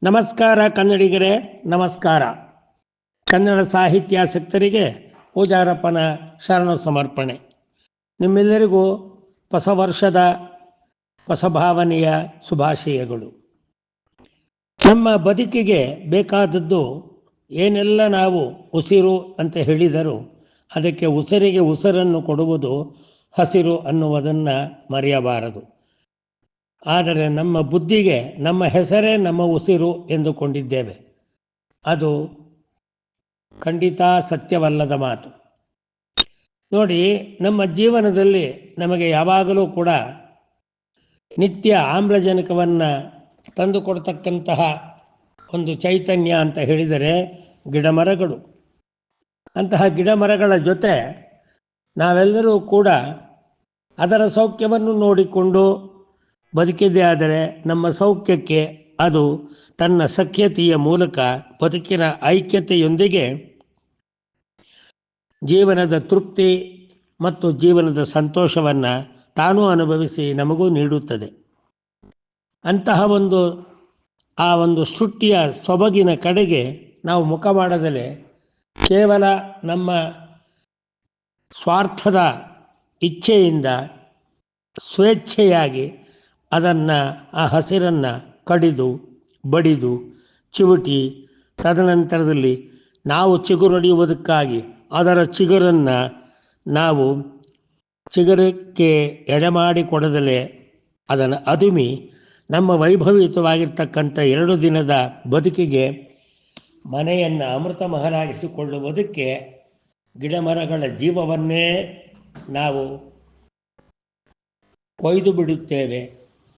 ನಮಸ್ಕಾರ ಕನ್ನಡಿಗರೇ, ನಮಸ್ಕಾರ. ಕನ್ನಡ ಸಾಹಿತ್ಯಾಸಕ್ತರಿಗೆ ಪೂಜಾರಪ್ಪನ ಶರಣ ಸಮರ್ಪಣೆ. ನಿಮ್ಮೆಲ್ಲರಿಗೂ ಹೊಸ ವರ್ಷದ ಹೊಸ ಭಾವನೆಯ ಶುಭಾಶಯಗಳು. ನಮ್ಮ ಬದುಕಿಗೆ ಬೇಕಾದದ್ದು ಏನೆಲ್ಲ ನಾವು ಉಸಿರು ಅಂತ ಹೇಳಿದರೂ ಅದಕ್ಕೆ ಉಸಿರಿಗೆ ಉಸಿರನ್ನು ಕೊಡುವುದು ಹಸಿರು ಅನ್ನುವುದನ್ನು ಮರೆಯಬಾರದು. ಆದರೆ ನಮ್ಮ ಬುದ್ಧಿಗೆ ನಮ್ಮ ಹೆಸರೇ ನಮ್ಮ ಉಸಿರು ಎಂದುಕೊಂಡಿದ್ದೇವೆ. ಅದು ಖಂಡಿತ ಸತ್ಯವಲ್ಲದ ಮಾತು. ನೋಡಿ, ನಮ್ಮ ಜೀವನದಲ್ಲಿ ನಮಗೆ ಯಾವಾಗಲೂ ಕೂಡ ನಿತ್ಯ ಆಮ್ಲಜನಕವನ್ನು ತಂದುಕೊಡ್ತಕ್ಕಂತಹ ಒಂದು ಚೈತನ್ಯ ಅಂತ ಹೇಳಿದರೆ ಗಿಡಮರಗಳು. ಅಂತಹ ಗಿಡಮರಗಳ ಜೊತೆ ನಾವೆಲ್ಲರೂ ಕೂಡ ಅದರ ಸೌಖ್ಯವನ್ನು ನೋಡಿಕೊಂಡು ಬದುಕಿದೆ. ಆದರೆ ನಮ್ಮ ಸೌಖ್ಯಕ್ಕೆ ಅದು ತನ್ನ ಸಖ್ಯತೆಯ ಮೂಲಕ ಬದುಕಿನ ಐಕ್ಯತೆಯೊಂದಿಗೆ ಜೀವನದ ತೃಪ್ತಿ ಮತ್ತು ಜೀವನದ ಸಂತೋಷವನ್ನು ತಾನೂ ಅನುಭವಿಸಿ ನಮಗೂ ನೀಡುತ್ತದೆ. ಅಂತಹ ಒಂದು ಸೃಷ್ಟಿಯ ಸೊಬಗಿನ ಕಡೆಗೆ ನಾವು ಮುಖ ಮಾಡದಲೇ ಕೇವಲ ನಮ್ಮ ಸ್ವಾರ್ಥದ ಇಚ್ಛೆಯಿಂದ ಸ್ವೇಚ್ಛೆಯಾಗಿ ಆ ಹಸಿರನ್ನು ಕಡಿದು ಬಡಿದು ಚಿವುಟಿ ತದನಂತರದಲ್ಲಿ ನಾವು ಚಿಗುರೊಡೆಯುವುದಕ್ಕಾಗಿ ಅದರ ಚಿಗುರನ್ನು ನಾವು ಚಿಗುರಕ್ಕೆ ಎಡೆಮಾಡಿಕೊಡದಲೇ ಅದನ್ನು ಅದುಮಿ ನಮ್ಮ ವೈಭವಯುತವಾಗಿರ್ತಕ್ಕಂಥ 2 ದಿನದ ಬದುಕಿಗೆ ಮನೆಯನ್ನು ಅಮೃತ ಮಹಲಾಗಿಸಿಕೊಳ್ಳುವುದಕ್ಕೆ ಗಿಡಮರಗಳ ಜೀವವನ್ನೇ ನಾವು ಕೊಯ್ದು ಬಿಡುತ್ತೇವೆ.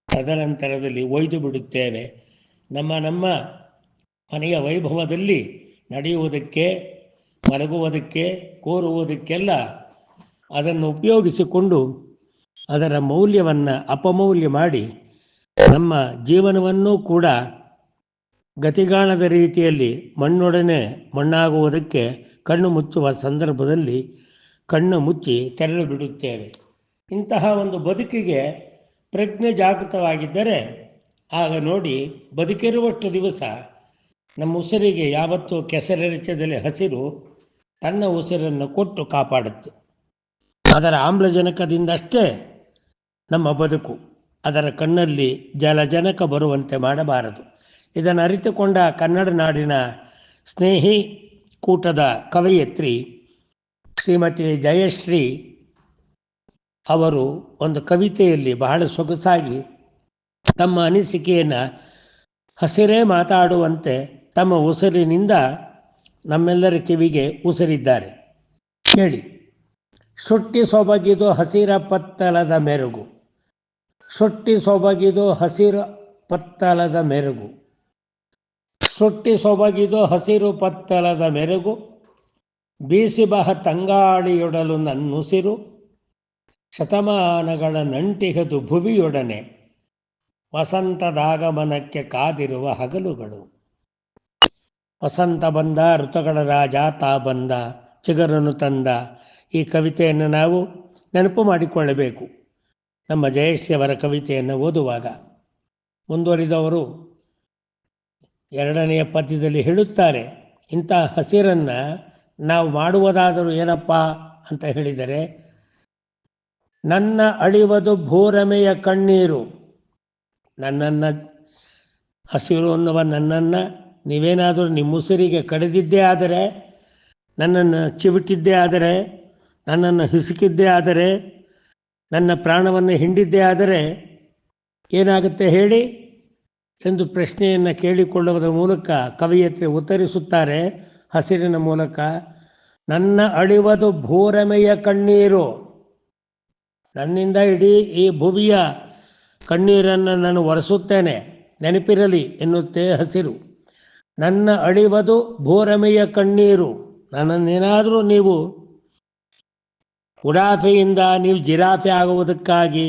ತದನಂತರದಲ್ಲಿ ಒಯ್ದು ಬಿಡುತ್ತೇವೆ. ನಮ್ಮ ಮನೆಯ ವೈಭವದಲ್ಲಿ ನಡೆಯುವುದಕ್ಕೆ, ಮಲಗುವುದಕ್ಕೆ, ಕೂರುವುದಕ್ಕೆಲ್ಲ ಅದನ್ನು ಉಪಯೋಗಿಸಿಕೊಂಡು ಅದರ ಮೌಲ್ಯವನ್ನು ಅಪಮೌಲ್ಯ ಮಾಡಿ ನಮ್ಮ ಜೀವನವನ್ನೂ ಕೂಡ ಗತಿಗಾಣದ ರೀತಿಯಲ್ಲಿ ಮಣ್ಣೊಡನೆ ಮಣ್ಣಾಗುವುದಕ್ಕೆ ಕಣ್ಣು ಮುಚ್ಚುವ ಸಂದರ್ಭದಲ್ಲಿ ಕಣ್ಣು ಮುಚ್ಚಿ ತೆರಳು ಬಿಡುತ್ತೇವೆ. ಇಂತಹ ಒಂದು ಬದುಕಿಗೆ ಪ್ರಜ್ಞೆ ಜಾಗೃತವಾಗಿದ್ದರೆ ಆಗ ನೋಡಿ, ಬದುಕಿರುವಷ್ಟು ದಿವಸ ನಮ್ಮ ಉಸಿರಿಗೆ ಯಾವತ್ತೂ ಕೆಸರೆರಚದಲ್ಲಿ ಹಸಿರು ತನ್ನ ಉಸಿರನ್ನು ಕೊಟ್ಟು ಕಾಪಾಡುತ್ತೆ. ಅದರ ಆಮ್ಲಜನಕದಿಂದಷ್ಟೇ ನಮ್ಮ ಬದುಕು. ಅದರ ಕಣ್ಣಲ್ಲಿ ಜಲಜನಕ ಬರುವಂತೆ ಮಾಡಬಾರದು. ಇದನ್ನು ಅರಿತುಕೊಂಡ ಕನ್ನಡ ನಾಡಿನ ಸ್ನೇಹಿ ಕೂಟದ ಕವಯಿತ್ರಿ ಶ್ರೀಮತಿ ಜಯಶ್ರೀ ಅವರು ಒಂದು ಕವಿತೆಯಲ್ಲಿ ಬಹಳ ಸೊಗಸಾಗಿ ತಮ್ಮ ಅನಿಸಿಕೆಯನ್ನು ಹಸಿರೇ ಮಾತಾಡುವಂತೆ ತಮ್ಮ ಉಸಿರಿನಿಂದ ನಮ್ಮೆಲ್ಲರ ಕಿವಿಗೆ ಉಸಿರಿದ್ದಾರೆ. ಕೇಳಿ. ಸೃಷ್ಟಿ ಸೊಬಗಿದು ಹಸಿರ ಪತ್ತಲದ ಮೆರುಗು, ಸೃಷ್ಟಿ ಸೊಬಗಿದು ಹಸಿರ ಪತ್ತಲದ ಮೆರುಗು, ಸೃಷ್ಟಿ ಸೊಬಗಿದು ಹಸಿರು ಪತ್ತಲದ ಮೆರುಗು, ಬೀಸಿಬಹ ತಂಗಾಳಿಯೊಡಲು ನನ್ನುಸಿರು, ಶತಮಾನಗಳ ನಂಟಿಹದು ಭುವಿಯೊಡನೆ, ವಸಂತದಾಗಮನಕ್ಕೆ ಕಾದಿರುವ ಹಗಲುಗಳು. ವಸಂತ ಬಂದ, ಋತುಗಳ ರಾಜ ತಾ ಬಂದ, ಚಿಗುರನ್ನು ತಂದ. ಈ ಕವಿತೆಯನ್ನು ನಾವು ನೆನಪು ಮಾಡಿಕೊಳ್ಳಬೇಕು ನಮ್ಮ ಜಯಶ್ರೀ ಅವರ ಕವಿತೆಯನ್ನು ಓದುವಾಗ. ಮುಂದುವರಿದವರು 2ನೆಯ ಪದ್ಯದಲ್ಲಿ ಹೇಳುತ್ತಾರೆ, ಇಂಥ ಹಸಿರನ್ನು ನಾವು ಮಾಡುವುದಾದರೂ ಏನಪ್ಪ ಅಂತ ಹೇಳಿದರೆ, ನನ್ನ ಅಳಿವದು ಭೂರಮೆಯ ಕಣ್ಣೀರು. ನನ್ನನ್ನು ಹಸಿರು ಅನ್ನುವ ನನ್ನನ್ನು ನೀವೇನಾದರೂ ನಿಮ್ಮ ಉಸಿರಿಗೆ ಕಡಿದಿದ್ದೇ ಆದರೆ, ನನ್ನನ್ನು ಚಿವುಟಿದ್ದೇ ಆದರೆ, ನನ್ನನ್ನು ಹಿಸುಕಿದ್ದೇ ಆದರೆ, ನನ್ನ ಪ್ರಾಣವನ್ನು ಹಿಂಡಿದ್ದೇ ಆದರೆ ಏನಾಗುತ್ತೆ ಹೇಳಿ ಎಂದು ಪ್ರಶ್ನೆಯನ್ನು ಕೇಳಿಕೊಳ್ಳುವುದರ ಮೂಲಕ ಕವಯಿತ್ರಿ ಉತ್ತರಿಸುತ್ತಾರೆ ಹಸಿರಿನ ಮೂಲಕ. ನನ್ನ ಅಳಿವದು ಭೂರಮೆಯ ಕಣ್ಣೀರು. ನನ್ನಿಂದ ಇಡೀ ಈ ಭುವಿಯ ಕಣ್ಣೀರನ್ನು ನಾನು ಒರೆಸುತ್ತೇನೆ, ನೆನಪಿರಲಿ ಎನ್ನುತ್ತೆ ಹಸಿರು. ನನ್ನ ಅಳಿವದು ಭೂರಮೆಯ ಕಣ್ಣೀರು. ನನ್ನನ್ನೇನಾದರೂ ನೀವು ಉಡಾಫೆಯಿಂದ ನೀವು ಜಿರಾಫೆ ಆಗುವುದಕ್ಕಾಗಿ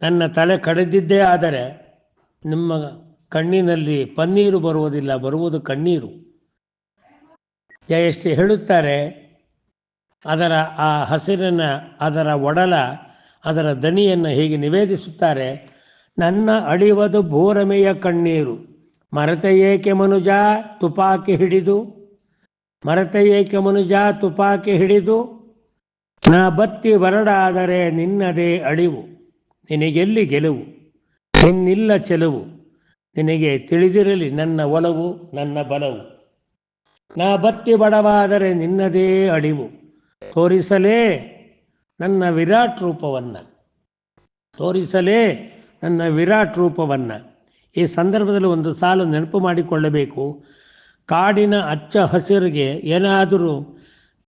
ನನ್ನ ತಲೆ ಕಡಿದಿದ್ದೇ ಆದರೆ ನಿಮ್ಮ ಕಣ್ಣಿನಲ್ಲಿ ಪನ್ನೀರು ಬರುವುದಿಲ್ಲ, ಬರುವುದು ಕಣ್ಣೀರು. ಜಯಶ್ರೀ ಹೇಳುತ್ತಾರೆ, ಅದರ ಆ ಹಸಿರಿನ ಅದರ ಒಡಲ ಅದರ ದನಿಯನ್ನು ಹೀಗೆ ನಿವೇದಿಸುತ್ತಾರೆ. ನನ್ನ ಅಳಿವದು ಭೂರಮೆಯ ಕಣ್ಣೀರು, ಮರೆತ ಏಕೆ ಮನುಜ ತುಪಾಕಿ ಹಿಡಿದು, ಮರೆತ ಏಕೆ ಮನುಜ ತುಪಾಕಿ ಹಿಡಿದು, ನಾ ಬತ್ತಿ ಬರಡಾದರೆ ನಿನ್ನದೇ ಅಳಿವು, ನಿನಗೆಲ್ಲಿ ಗೆಲುವು, ನಿನ್ನಿಲ್ಲ ಚೆಲುವು, ನಿನಗೆ ತಿಳಿದಿರಲಿ ನನ್ನ ಒಲವು ನನ್ನ ಬಲವು. ನಾ ಬತ್ತಿ ಬಡವಾದರೆ ನಿನ್ನದೇ ಅಳಿವು, ತೋರಿಸಲೇ ನನ್ನ ವಿರಾಟ್ ರೂಪವನ್ನು, ತೋರಿಸಲೇ ನನ್ನ ವಿರಾಟ್ ರೂಪವನ್ನು. ಈ ಸಂದರ್ಭದಲ್ಲಿ ಒಂದು ಸಾಲು ನೆನಪು ಮಾಡಿಕೊಳ್ಳಬೇಕು. ಕಾಡಿನ ಹಚ್ಚ ಹಸಿರಿಗೆ ಏನಾದರೂ